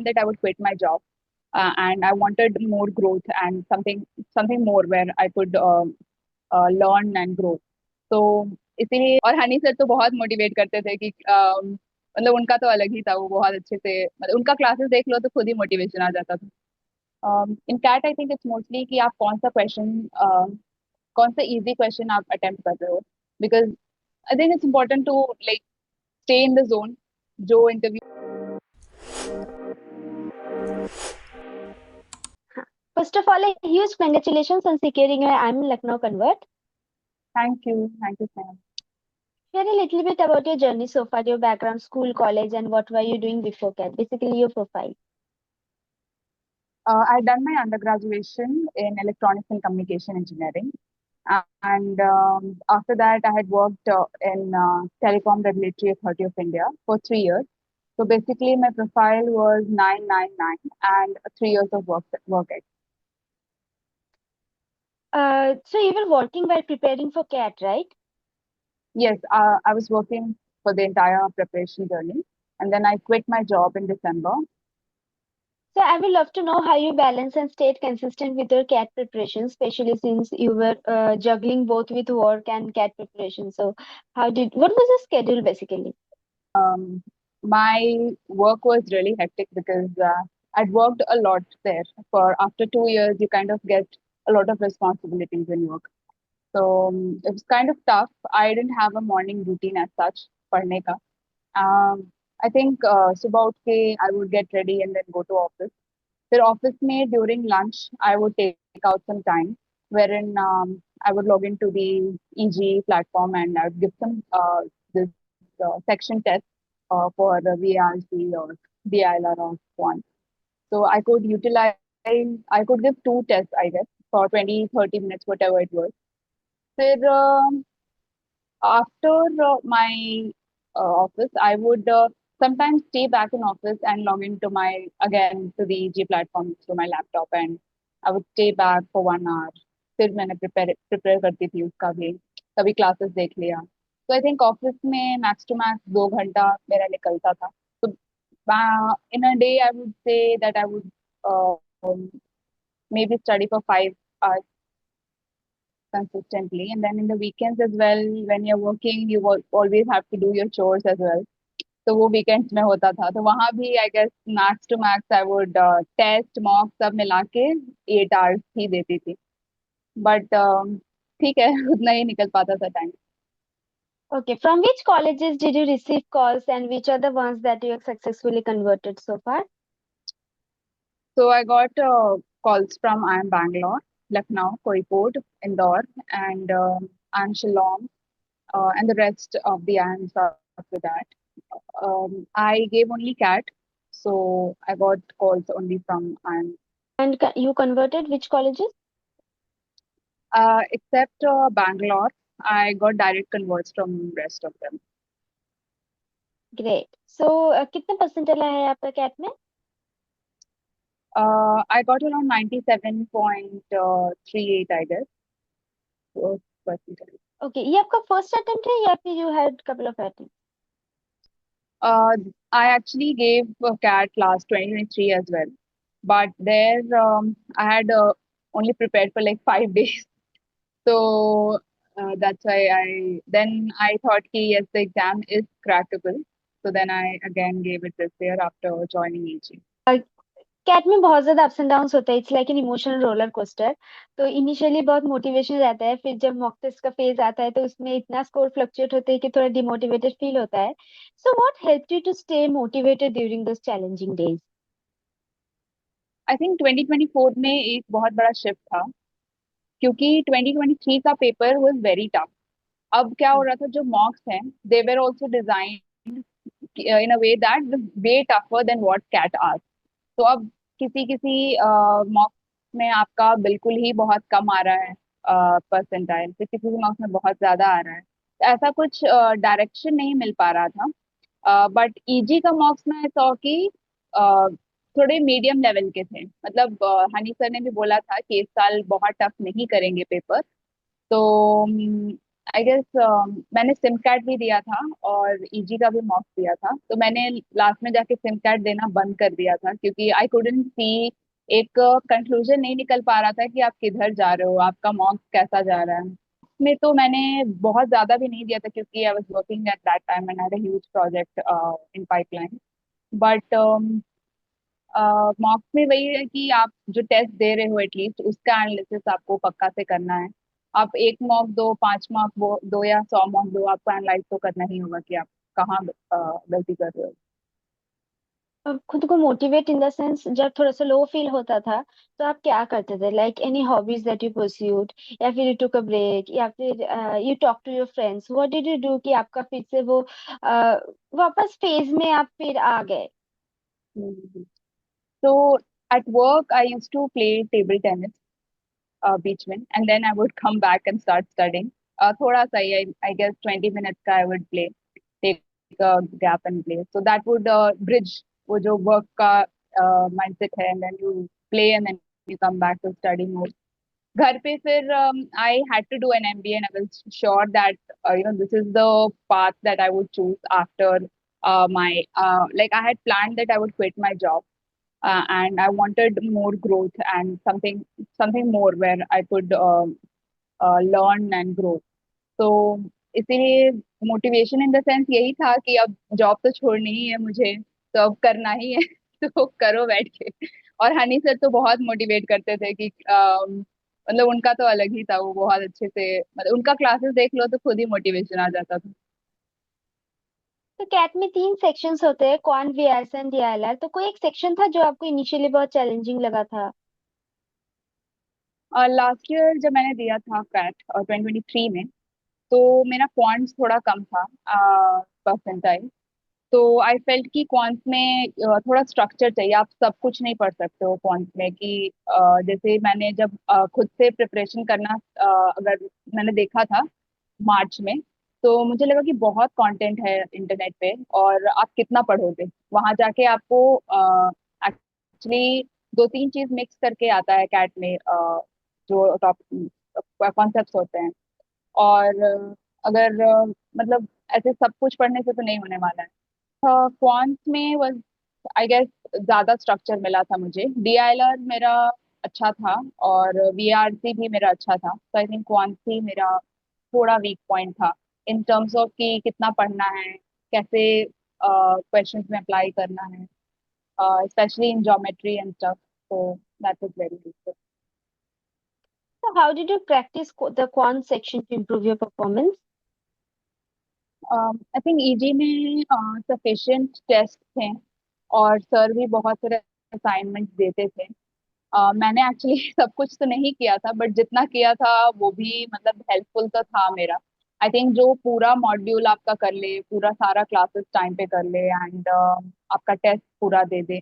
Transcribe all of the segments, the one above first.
time that I would quit my job, and I wanted more growth and something more where I could learn and grow. तो इसीलिए, और Honey sir तो बहुत motivate करते थे कि मतलब उनका तो अलग ही था, वो बहुत अच्छे से, मतलब उनका क्लासेस देख लो तो खुद ही मोटिवेशन आ जाता था। In CAT I think it's mostly कि आप कौन सा क्वेश्चन, कौन सा इजी क्वेश्चन आप अटेम्प्ट कर रहे हो, because I think it's important to like stay in the zone जो interview. First of all, a huge congratulations on securing your IIM Lucknow convert. Thank you Sam. Share a little bit about your journey so far, your background, school, college, and what were you doing before CAT? Basically, your profile. I'd done my undergraduation in electronics and communication engineering. And after that, I had worked in Telecom Regulatory Authority of India for 3 years. So basically, my profile was 999 and 3 years of work experience. So you were working while preparing for CAT, right? Yes, I was working for the entire preparation journey, and then I quit my job in December. So I would love to know how you balance and stayed consistent with your CAT preparation, especially since you were juggling both with work and CAT preparation. So what was the schedule basically? My work was really hectic because I'd worked a lot there. For after 2 years, you kind of get a lot of responsibilities in work. So it was kind of tough. I didn't have a morning routine as such, पढ़ने का. I think सुबह उठ के I would get ready and then go to office. फिर office में during lunch I would take out some time wherein I would log into the EG platform and I would give some this section test for the VRC or DILR or one. So I could give two tests, I guess, for 20, 30 minutes, whatever it was. Then after my office, I would sometimes stay back in office and log into my again to the EG platform through my laptop, and I would stay back for 1 hour. फिर मैंने prepare करती थी उसका भी, कभी classes देख लिया. So I think office में max to max 2 घंटा मेरा निकलता था. So in a day, I would say that I would uh, maybe study for 5 hours consistently, and then in the weekends as well, when you're working, you always have to do your chores as well. तो वो weekends में होता था, तो वहां भी I guess max to max I would test mock सब मिला के 8 आवर्स ही देती थी, बट ठीक है उतना ही निकल पाता था time. Okay, from which colleges did you receive calls and which are the ones that you have successfully converted so far? So I got calls from IIM Bangalore, Lucknow, Kozhikode, Indore, and IIM Shillong, and the rest of the IIMs after that. I gave only CAT, so I got calls only from IIM. And you converted which colleges? Except Bangalore, I got direct converts from rest of them. Great. So कितने percentile आया है आपका CAT में? I got around 97.38, I guess. Percentile. Okay, ये आपका first attempt है या फिर you had couple of attempts? I actually gave CAT last 2023 as well, but there I had only prepared for like 5 days. So that's why I thought कि yes, the exam is crackable. So then I again gave it this year after joining EG. CAT में बहुत ज्यादा ups and downs होता है. It's like an emotional roller coaster. तो initially बहुत motivation रहता है, फिर जब मॉक टेस्ट का फेज आता है तो उसमें इतना स्कोर फ्लक्चुएट होता है कि थोड़ा डिमोटिवेटेड फील होता है. So what helped you to stay motivated during those challenging days? I think 2024 में एक बहुत बड़ा शिफ्ट था, क्योंकि 2023 का पेपर वाज वेरी टफ. अब क्या हो रहा था, जो मॉक्स हैं they were also designed in a way that way tougher than what CAT asked. तो अब किसी किसी मॉक्स में आपका बिल्कुल ही बहुत कम आ रहा है परसेंटाइल, फिर किसी मॉक्स में बहुत ज्यादा आ रहा है. तो ऐसा कुछ डायरेक्शन नहीं मिल पा रहा था. बट ईजी का मॉक्स में सौ कि थोड़े मीडियम लेवल के थे. मतलब हनी सर ने भी बोला था कि इस साल बहुत टफ नहीं करेंगे पेपर. तो आई गेस मैंने सिम कार्ड भी दिया था और ईजी का भी मॉक दिया था, तो मैंने लास्ट में जाके सिम कार्ड देना बंद कर दिया था क्योंकि आई कुडंट सी एक कंक्लूजन नहीं निकल पा रहा था कि आप किधर जा रहे हो, आपका मॉक कैसा जा रहा है। इसमें तो मैंने बहुत ज्यादा भी नहीं दिया था क्योंकि I was working at that time and had a huge project in pipeline. But मॉक्स में वही है कि आप जो टेस्ट दे रहे हो एटलीस्ट उसका एनालिसिस आपको पक्का से करना है। आप एक मॉक दो, 5 मॉक वो दो या 100 मॉक दो, आपको एनालाइज तो करना ही होगा कि आप कहाँ गलती कर रहे हो। अब खुद को मोटिवेट इन द सेंस जब थोड़ा सा लो फील होता था तो आप क्या करते थे, like any hobbies that you pursued, या फिर यू टुक अ ब्रेक, या फिर you talk to your friends, what did you do कि आपका फिर से वो वापस फेज में आप फिर आ गए? तो at work I use to play table tennis बीच में, and then I would come back and start studying. थोड़ा सा ही, आई गेस 20 मिनट्स का I would play, take gap and play, so that would bridge वो जो work का mindset है, and then you play and then you come back to study more. घर पे फिर I had to do an MBA and I was sure that this is the path that I would choose after my like I had planned that I would quit my job, and I wanted more growth and something more where I could learn and grow. तो इसीलिए motivation in the sense यही था कि अब job तो छोड़नी ही है मुझे, तो अब करना ही है तो करो बैठ के। और हनी सर तो बहुत मोटिवेट करते थे कि मतलब उनका तो अलग ही था, वो बहुत अच्छे से, मतलब उनका क्लासेस देख लो तो खुद ही मोटिवेशन आ जाता था। तो कैट में 3 सेक्शंस होते हैं, क्वांट, वीआरएस, डीआईएलआर। तो कोई एक सेक्शन था जो आपको इनिशियली बहुत चैलेंजिंग लगा था? और लास्ट ईयर जब मैंने दिया था कैट और 2023 में, तो मेरा पॉइंट्स थोड़ा कम था परसेंटाइल। तो आई फेल्ट कि क्वांट्स में थोड़ा स्ट्रक्चर चाहिए, आप सब कुछ नहीं पढ़ सकते हो क्वांट्स में कि जैसे मैंने जब खुद से प्रिपरेशन करना अगर मैंने देखा था मार्च में, तो मुझे लगा कि बहुत कंटेंट है इंटरनेट पे और आप कितना पढ़ोगे। वहां जाके आपको एक्चुअली दो तीन चीज मिक्स करके आता है कैट में, जो टॉप कॉन्सेप्ट्स होते हैं। और अगर मतलब ऐसे सब कुछ पढ़ने से तो नहीं होने वाला है। क्वांट में was आई गेस ज्यादा स्ट्रक्चर मिला था मुझे। DILR मेरा अच्छा था और VRC भी मेरा अच्छा था, तो आई थिंक क्वांट ही मेरा थोड़ा वीक पॉइंट था इन टर्म्स ऑफ कि कितना पढ़ना है, कैसे क्वेश्चंस में अप्लाई करना है, specially in geometry and stuff. तो that was very useful. So how did you practice the quant section to improve your performance? I think EG में सफिशिएंट टेस्ट थे और सर भी बहुत सारे असाइनमेंट्स देते थे। मैंने एक्चुअली सब कुछ तो नहीं किया था, बट जितना किया था वो भी मतलब हेल्पफुल तो था मेरा। आई थिंक जो पूरा मॉड्यूल आपका कर ले, पूरा सारा क्लासेस टाइम पे कर ले एंड आपका टेस्ट पूरा दे दे,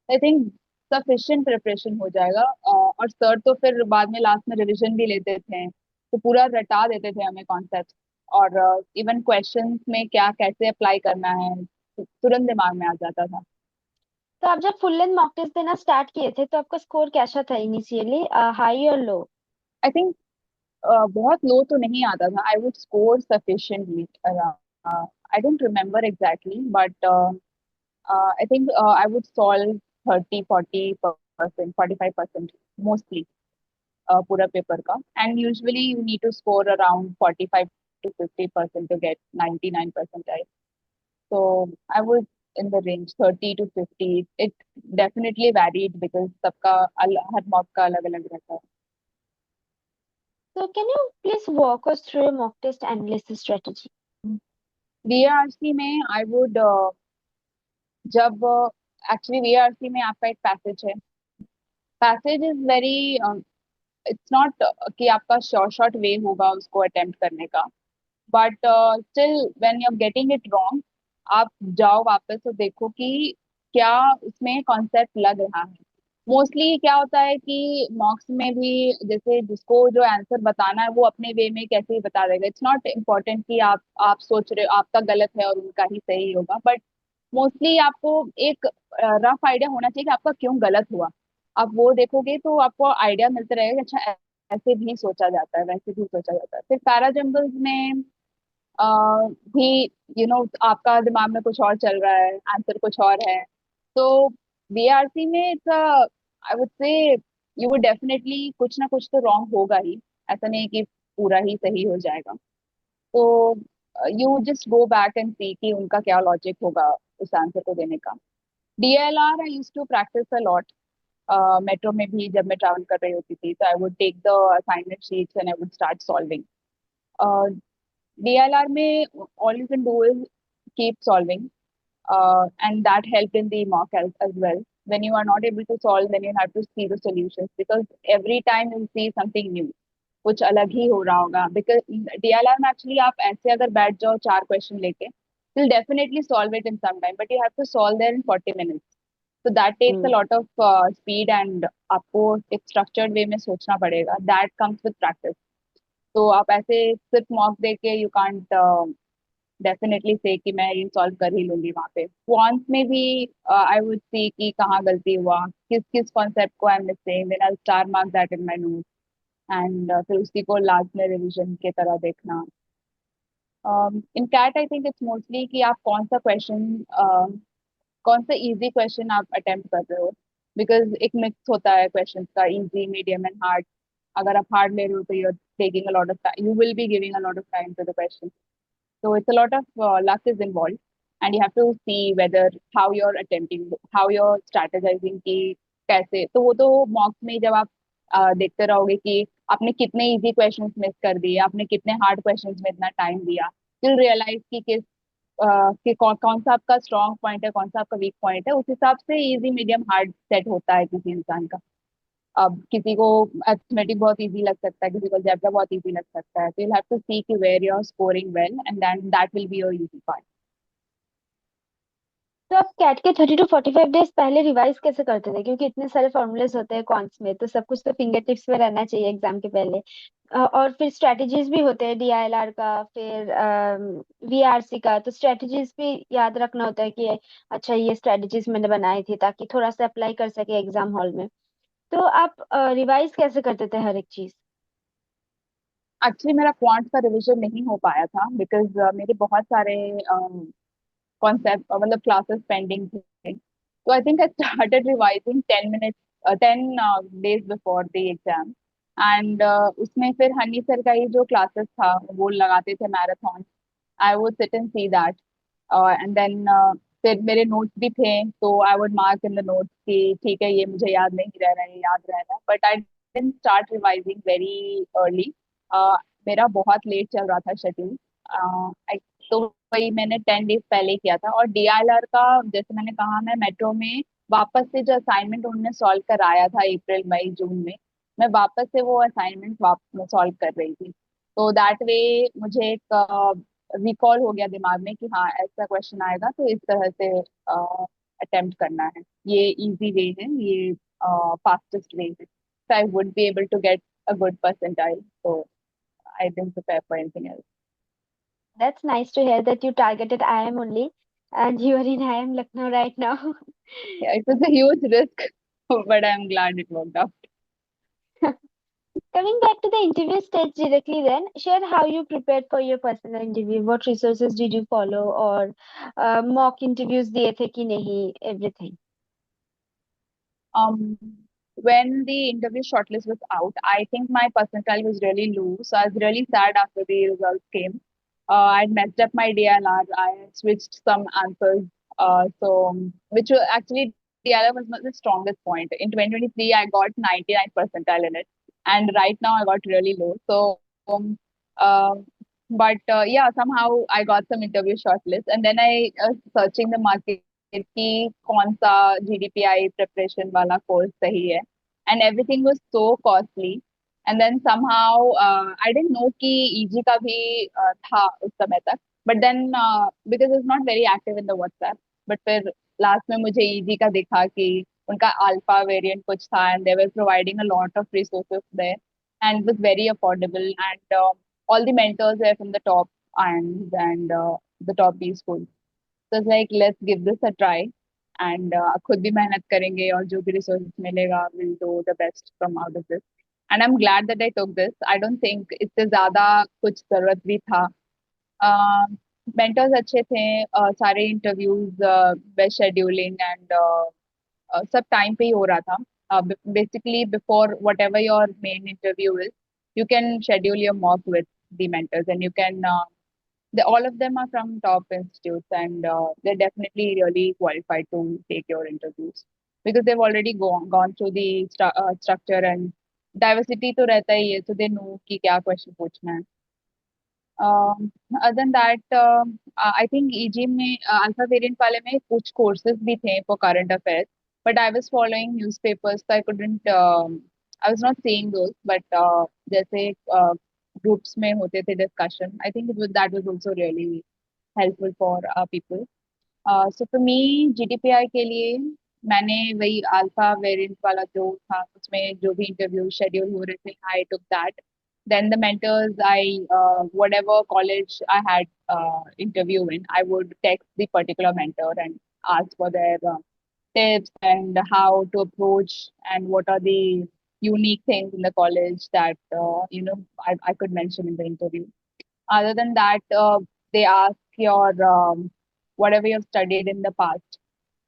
आई थिंक सफिशिएंट प्रिपरेशन हो जाएगा। और सर तो फिर बाद में लास्ट में रिवीजन भी लेते थे, तो पूरा रटा देते थे हमें कॉन्सेप्ट, और इवन क्वेश्चंस में क्या कैसे अप्लाई करना है तुरंत दिमाग में आ जाता था। तो आप जब फुल लेंथ मॉक टेस्ट देना स्टार्ट किए थे तो आपका स्कोर कैसा था इनिशियली, हाई और लो? आई थिंक बहुत लो तो नहीं आता था, I would score sufficiently. I don't remember exactly, but I think I would solve 30-40%, 45% mostly पूरा पेपर का। And usually you need to score around 45 to 50% to get 99 percentile। So I was in the range 30 to 50। It definitely varied because सबका हर mock का अलग अलग रहता है। So can you please walk us through your mock test analysis strategy? VARC में I would जब actually VARC में आपका एक पैसेज है। Passage is very, it's not कि आपका शॉर्ट शॉर्ट वे होगा उसको अटेम्प्ट करने का, but still when you are getting it wrong, आप जाओ वापस और देखो कि क्या उसमें कॉन्सेप्ट लग रहा है। मोस्टली क्या होता है कि मॉक्स में भी जैसे जिसको जो आंसर बताना है वो अपने वे में कैसे ही बता देगा। इट्स नॉट इम्पोर्टेंट कि आप सोच रहे हो आपका गलत है और उनका ही सही होगा, बट मोस्टली आपको एक रफ आइडिया होना चाहिए कि आपका क्यों गलत हुआ। आप वो देखोगे तो आपको आइडिया मिलता रहेगा कि अच्छा वैसे भी सोचा जाता है, वैसे भी सोचा जाता है। फिर पैरा जंबल्स में भी आपका दिमाग में कुछ और चल रहा है, आंसर कुछ और है। तो बीआरसी में it's I would say you would definitely कुछ ना कुछ तो रॉन्ग होगा ही। ऐसा नहीं कि पूरा ही सही हो जाएगा। तो you just go back and see कि उनका क्या लॉजिक होगा उस आंसर को देने का। DLR I use to practice a lot. Metro में भी जब मैं ट्रैवल कर रही होती थी तो I would take the assignment sheets and I would start solving. DLR में all you can do is keep solving, and that helped in the mock as well. When you are not able to solve, then you have to see the solutions because every time you see something new, कुछ अलग ही हो रहा होगा। Because DLR में actually आप ऐसे अगर बैठ जाओ चार क्वेश्चन लेके, you'll definitely solve it in some time, but you have to solve there in 40 minutes. So that takes a hmm. lot of speed and आपको एक structured way में सोचना पड़ेगा. That comes with practice. तो आप ऐसे सिर्फ मॉक दे के यू कांट डेफिनेटली से कि मैं ये सॉल्व कर ही लूंगी वहां पे। क्वांट में भी आई वुड सी कि कहाँ गलती हुआ, किस किस कॉन्सेप्ट को I am missing, then I star mark that in my note and फिर उसी को लास्ट में रिवीजन की तरह देखना। In CAT I think it's mostly कि आप कौन सा क्वेश्चन, कौन सा इजी क्वेश्चन आप अटेम्प्ट कर रहे हो। बिकॉज एक मिक्स होता है क्वेश्चन का, इजी मीडियम एंड हार्ड। अगर आप हार्ड ले रहे हो तो you taking a lot of time, you will be giving a lot of time to the question. So it's a lot of luck is involved, and you have to see whether how you're attempting, how you're strategizing कि कैसे। तो वो तो मॉक्स में जब आप देखते रहोगे कि आपने कितने इजी क्वेश्चंस मिस कर दिए, आपने कितने हार्ड क्वेश्चंस में इतना टाइम दिया, you'll रियलाइज कि किस कि कौन सा आपका स्ट्रॉन्ग पॉइंट है, कौन सा आपका वीक पॉइंट है। उस हिसाब से इजी मीडियम हार्ड सेट होता है किसी इंसान का। अब किसी को अर्थमेटिक बहुत इजी लग सकता है, किसी को अलजेब्रा बहुत इजी लग सकता है। तो यू हैव टू सी कि where you are scoring well and then that will be your easy part. तो आप कैट के 30 to 45 डेज पहले रिवाइज कैसे करते थे, क्योंकि इतने सारे फॉर्मूलेस होते हैं कॉन्स में, तो सब कुछ तो फिंगर टिप्स में रहना चाहिए एग्जाम के पहले। और फिर स्ट्रेटजीज भी होते हैं डीआईएलआर का, फिर वीआरसी का, तो स्ट्रेटजीज भी याद रखना होता है कि अच्छा ये स्ट्रेटजीज मैंने बनाई थी ताकि थोड़ा सा अप्लाई कर सके एग्जाम हॉल में। तो आप रिवाइज कैसे करते थे हर एक चीज? एक्चुअली मेरा क्वांट का रिवीजन नहीं हो पाया था बिकॉज मेरे बहुत सारे कॉन्सेप्ट मतलब क्लासेस पेंडिंग थे। तो आई think I started revising 10 minutes 10 days before the exam. And उसमें फिर हनी सर का ही जो क्लासेस था वो लगाते थे marathon. I would sit and see that and then फिर मेरे नोट्स भी थे तो I would mark in the notes कि ठीक है ये मुझे याद नहीं रह रहा है, ये याद रह रहा है। But I didn't start revising very early. मेरा बहुत लेट चल रहा था शेड्यूल। तो वही मैंने 10 डेज पहले किया था। और डीआईएलआर का जैसे मैंने कहा, मैं मेट्रो में वापस से जो असाइनमेंट उन्होंने सॉल्व कराया था अप्रैल मई जून में, मैं वापस से वो असाइनमेंट वापस सॉल्व कर रही थी। तो दैट वे मुझे एक रिकॉल हो गया दिमाग में कि हाँ ऐसा क्वेश्चन आएगा तो इस तरह से अटेम्प्ट करना है। ये इजी वे है, ये फास्टेस्ट वे है। so I would be able to get a good percentile. So I didn't prepare for anything else. That's nice to hear that you targeted IIM only and you are in IIM Lucknow right now. Yeah, it was a huge risk, but I'm glad it worked out. Coming back to the interview stage directly, then share how you prepared for your personal interview. What resources did you follow, or mock interviews दिए थे कि नहीं, everything. Um, when the interview shortlist was out, I think my percentile was really low. So I was really sad after the results came. I'd messed up my DLR. I had switched some answers. Which were actually DLR was not the strongest point. In 2023, I got 99 percentile in it, and right now I got really low. So, uh, but yeah, somehow I got some interview shortlist, and then I searching the market कि कौन सा GDPI preparation वाला course सही है। And everything was so costly. And then somehow I didn't know कि ईजी का भी था उस समय तक। But then because is not very active in the WhatsApp. बट फिर लास्ट में मुझे ईजी का दिखा कि उनका अल्फा वेरिएंट कुछ था and they were providing a lot of resources there and it was very affordable and all the mentors were from the top and the top B schools. So it's like let's give this a try and खुद भी मेहनत करेंगे और जो भी resources मिलेगा we'll do the best from out of this. And I am glad that I took this. I don't think इससे ज्यादा कुछ जरूरत भी था। मेंटर्स अच्छे थे, सारे इंटरव्यूज बेस्ट शेड्यूलिंग एंड सब टाइम पे ही हो रहा था। Basically before what ever your main interview is, you can schedule your mock with the mentors, and you can all of them are from top institutes, and they're definitely really qualified to take your interviews because they've already gone through the structure, and diversity तो रहता ही है, so they know कि क्या question पूछना है. Other than that, I think EG में alpha variant वाले में कुछ कोर्सेज भी थे for current affairs, but I was following newspapers, so I couldn't, I was not seeing those, but जैसे ग्रुप्स में होते थे discussion, I think that was also really helpful for people. So for me GDPI के लिए मैंने वही alpha variant वाला जो था उसमें जो भी इंटरव्यू शेड्यूल हो रहे थे, I took that. Then the mentors, I whatever college I had interview in, I would text the particular mentor and ask for their tips and how to approach and what are the unique things in the college that I could mention in the interview. Other than that, they ask your whatever you've studied in the past.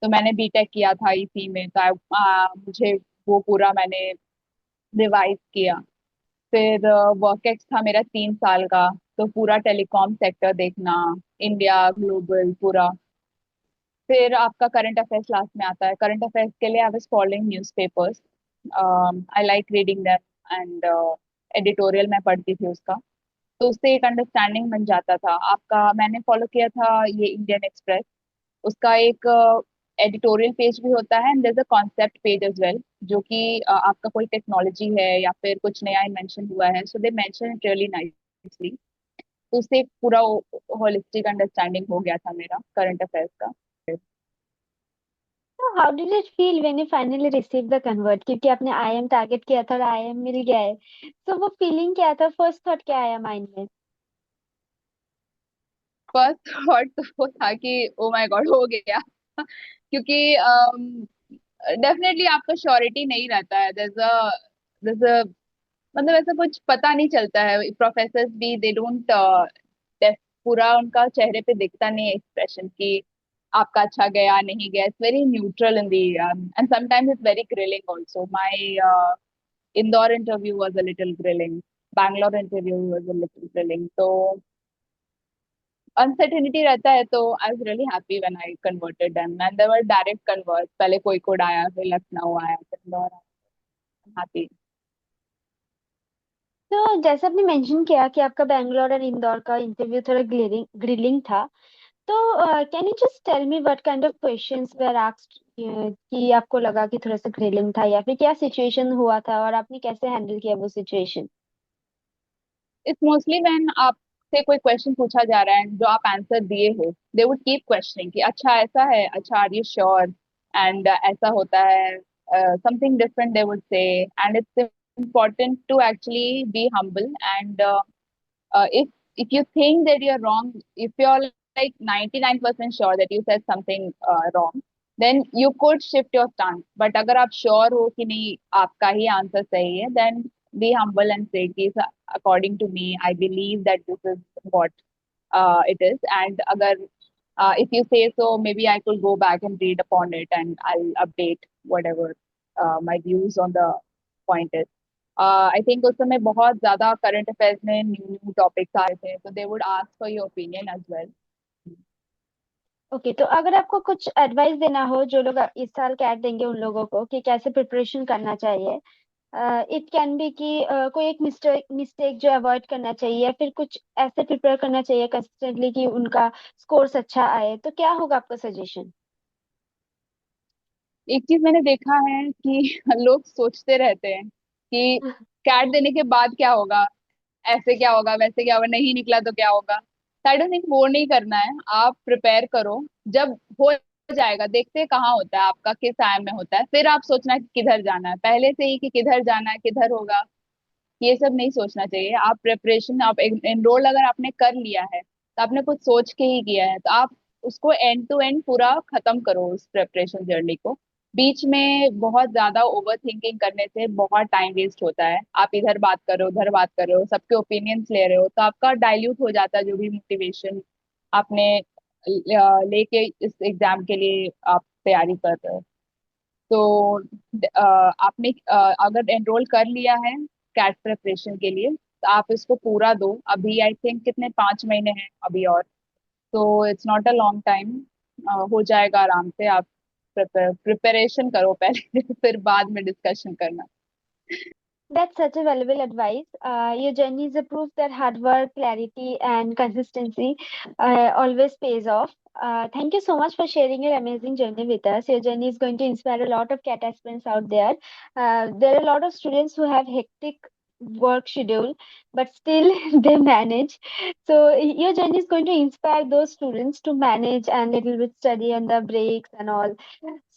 तो मैंने BTech किया था इसी में, तो मुझे वो पूरा मैंने रिवाइज किया. फिर वर्क एक्स था मेरा 3 साल का, तो पूरा टेलीकॉम सेक्टर देखना, इंडिया ग्लोबल पूरा. फिर आपका करंट अफेयर्स लास्ट में आता है. करंट अफेयर्स के लिए I was following newspapers. I like reading them, and editorial मैं पढ़ती थी उसका, तो उससे एक अंडरस्टैंडिंग बन जाता था आपका. मैंने फॉलो किया था ये इंडियन एक्सप्रेस, उसका एक एडिटोरियल पेज भी होता है, and there is a concept page as well, जो कि आपका कोई टेक्नोलॉजी है या फिर कुछ नया इन्वेंशन हुआ है, so they mention it really nicely. तो उससे एक पूरा होलिस्टिक अंडरस्टैंडिंग हो गया था मेरा करंट अफेयर्स का. तो how did it feel when you finally receive the convert, क्योंकि आपने आईएम टारगेट किया था और आईएम मिल गया है, तो वो फीलिंग क्या था, फर्स्ट थॉट क्या आया माइंड में? फर्स्ट थॉट तो वो था कि ओ माय गॉड हो गया. क्योंकि डेफिनेटली आपका श्योरिटी नहीं रहता है. there's a मतलब ऐसा कुछ पता नहीं चलता है. प्रोफेसर्स भी दे डोंट, पूरा उनका चेहरे पे दिखता नहीं है एक्सप्रेशन कि आपका अच्छा गया नहीं गया. It's very neutral in the, and sometimes it's very grilling also. My Indore interview was a little grilling, Bangalore interview was a little grilling. तो अनसर्टेनिटी रहता है, तो I was really happy when I converted them, and there were direct convert. पहले कोഴിकोड आया, फिर लखनऊ आया, फिर इंदौर आया. हैप्पी. तो जैसे आपने मेंशन किया कि आपका बैंगलोर और इंदौर का इंटरव्यू थोड़ा ग्रिलिंग ग्रिलिंग था, तो can you just tell me what kind of questions were asked, कि आपको लगा कि थोड़ा सा ग्रिलिंग था, या फिर क्या सिचुएशन हुआ था और आपने कैसे हैंडल किया वो सिचुएशन? इट्स मोस्टली व्हेन आपसे कोई क्वेश्चन पूछा जा रहा है जो आप आंसर दिए हो, दे वुड कीप क्वेश्चनिंग कि अच्छा ऐसा है, अच्छा आर यू श्योर, एंड ऐसा होता है, something different they would say. And it's important to actually be humble, and if you think that you're wrong, if you're like 99% sure that you said something wrong, then you could shift your stance. But अगर आप sure हो कि नहीं आपका ही answer सही है, then be humble and say कि according to me I believe that this is what it is. And अगर if you say so, maybe I could go back and read upon it, and I'll update whatever my views on the point is. I think उस समय बहुत ज्यादा current affairs में new new topics आ रहे थे, तो they would ask for your opinion as well. Okay, तो अगर आपको कुछ एडवाइस देना हो जो लोग इस साल कैट देंगे उन लोगों को कि कैसे प्रिपरेशन करना चाहिए, इट कैन बी कि कोई एक मिस्टेक मिस्टेक जो अवॉइड करना चाहिए, या फिर कुछ ऐसे प्रिपेयर करना चाहिए कंसिस्टेंटली कि उनका स्कोर्स अच्छा आए, तो क्या होगा आपका सजेशन? एक चीज मैंने देखा है कि लोग सोचते रहते हैं कि कैट देने के बाद क्या होगा, ऐसे क्या होगा, वैसे क्या होगा, नहीं निकला तो क्या होगा. आई डोंट थिंक वो नहीं करना है. आप प्रिपेयर करो, जब हो जाएगा देखते हैं कहाँ होता है आपका, किस टाइम में होता है, फिर आप सोचना कि किधर जाना है. पहले से ही कि किधर जाना है, किधर होगा, ये सब नहीं सोचना चाहिए. आप प्रिपरेशन, आप एनरोल अगर आपने कर लिया है, तो आपने कुछ सोच के ही किया है, तो आप उसको एंड टू एंड पूरा खत्म करो उस प्रिपरेशन जर्नी को. बीच में बहुत ज्यादा ओवर थिंकिंग करने से बहुत टाइम वेस्ट होता है। आप इधर बात कर रहे हो, उधर बात कर रहे हो, सबके ओपिनियंस ले रहे हो, तो आपका डाइल्यूट हो जाता है जो भी मोटिवेशन आपने लेके इस एग्जाम के लिए आप तैयारी कर रहे हो। तो आपने अगर एनरोल कर लिया है कैट प्रिपरेशन के लिए, तो आप इसको पूरा दो। अभी आई थिंक कितने 5 महीने हैं अभी और, तो it's not a long time. हो जाएगा आराम से। आप प्रिपरेशन करो पहले फिर बाद में डिस्कशन करना। That's such a valuable advice. Your journey is a proof that hard work, clarity, and consistency always pays off. Thank you so much for sharing your amazing journey with us. Your journey is going to inspire a lot of CAT aspirants out there. There are a lot of students who have hectic work schedule, but still they manage. So your journey is going to inspire those students to manage and little bit study on the breaks and all.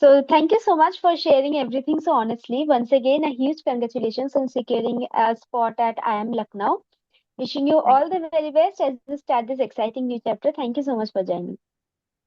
So thank you so much for sharing everything so honestly. Once again, a huge congratulations on securing a spot at IIM Lucknow. Wishing you Thank all the very best as you start this exciting new chapter. Thank you so much for joining.